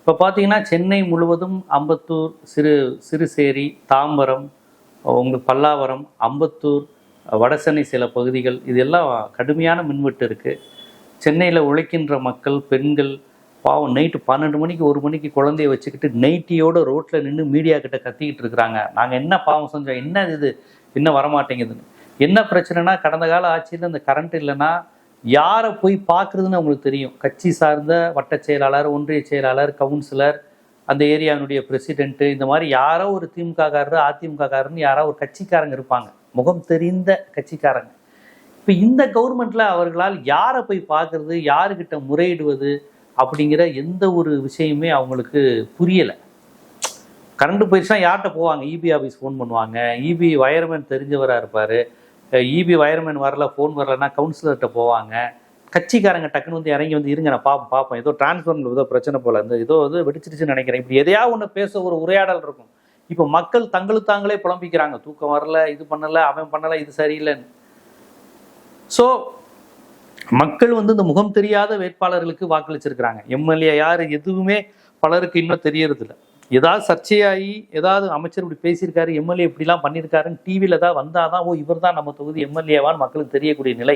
இப்போ பார்த்தீங்கன்னா சென்னை முழுவதும் அம்பத்தூர், சிறுசேரி, தாம்பரம், உங்களுக்கு பல்லாவரம், அம்பத்தூர், வடசென்னை சில பகுதிகள் இதெல்லாம் கடுமையான மின்வெட்டு இருக்குது. சென்னையில் உழைக்கின்ற மக்கள், பெண்கள் பாவம் நைட்டு 12 மணிக்கு 1 மணிக்கு குழந்தைய வச்சுக்கிட்டு நைட்டியோட ரோட்டில் நின்று மீடியா கிட்ட கத்திக்கிட்டு இருக்கிறாங்க. நாங்கள் என்ன பாவம் செஞ்சோம், என்ன இது இன்னும் வரமாட்டேங்குதுன்னு. என்ன பிரச்சனைனா, கடந்த கால ஆட்சியில் இந்த கரண்ட் இல்லைன்னா யாரை போய் பார்க்குறதுன்னு அவங்களுக்கு தெரியும். கட்சி சார்ந்த வட்ட செயலாளர், ஒன்றிய செயலாளர், கவுன்சிலர், அந்த ஏரியாவினுடைய பிரசிடென்ட்டு, இந்த மாதிரி யாரோ ஒரு திமுககாரர், அதிமுககாரர்னு யாரோ ஒரு கட்சிக்காரங்க இருப்பாங்க, முகம் தெரிந்த கட்சிக்காரங்க. இப்போ இந்த கவர்மெண்ட்டில் அவர்களால் யாரை போய் பார்க்குறது, யாருக்கிட்ட முறையிடுவது அப்படிங்கிற எந்த ஒரு விஷயமே அவங்களுக்கு புரியலை. கரண்ட் போயிடுச்சுன்னா யார்கிட்ட போவாங்க? இபி ஆஃபீஸ் ஃபோன் பண்ணுவாங்க. இபி வயர்மேன் தெரிஞ்சவராக இருப்பார். இபி வயர்மேன் வரல, ஃபோன் வரலன்னா கவுன்சிலர்கிட்ட போவாங்க. கட்சிக்காரங்க டக்குன்னு வந்து இறங்கி வந்து இருங்க நான் பார்ப்போம், ஏதோ டிரான்ஸ்ஃபர்மில் ஏதோ பிரச்சனை போல, இந்த ஏதோ வெடிச்சிருச்சுன்னு நினைக்கிறேன், இப்படி எதையா ஒன்று பேச ஒரு உரையாடல் இருக்கும். இப்போ மக்கள் தங்களுக்கு தாங்களே புலம்பிக்கிறாங்க, தூக்கம் வரல, இது பண்ணலை, அவன் பண்ணலை, இது சரியில்லைன்னு. ஸோ மக்கள் வந்து இந்த முகம் தெரியாத வேட்பாளர்களுக்கு வாக்களிச்சிருக்கிறாங்க. எம்எல்ஏ யார் எதுவுமே பலருக்கு இன்னும் தெரியறதில்லை. ஏதாவது சர்ச்சையாகி ஏதாவது அமைச்சர் இப்படி பேசியிருக்காரு, எம்எல்ஏ இப்படிலாம் பண்ணியிருக்காருன்னு டிவியில் ஏதாவது வந்தால் தான் ஓ இவர் தான் நம்ம தொகுதி எம்எல்ஏவான்னு மக்களுக்கு தெரியக்கூடிய நிலை.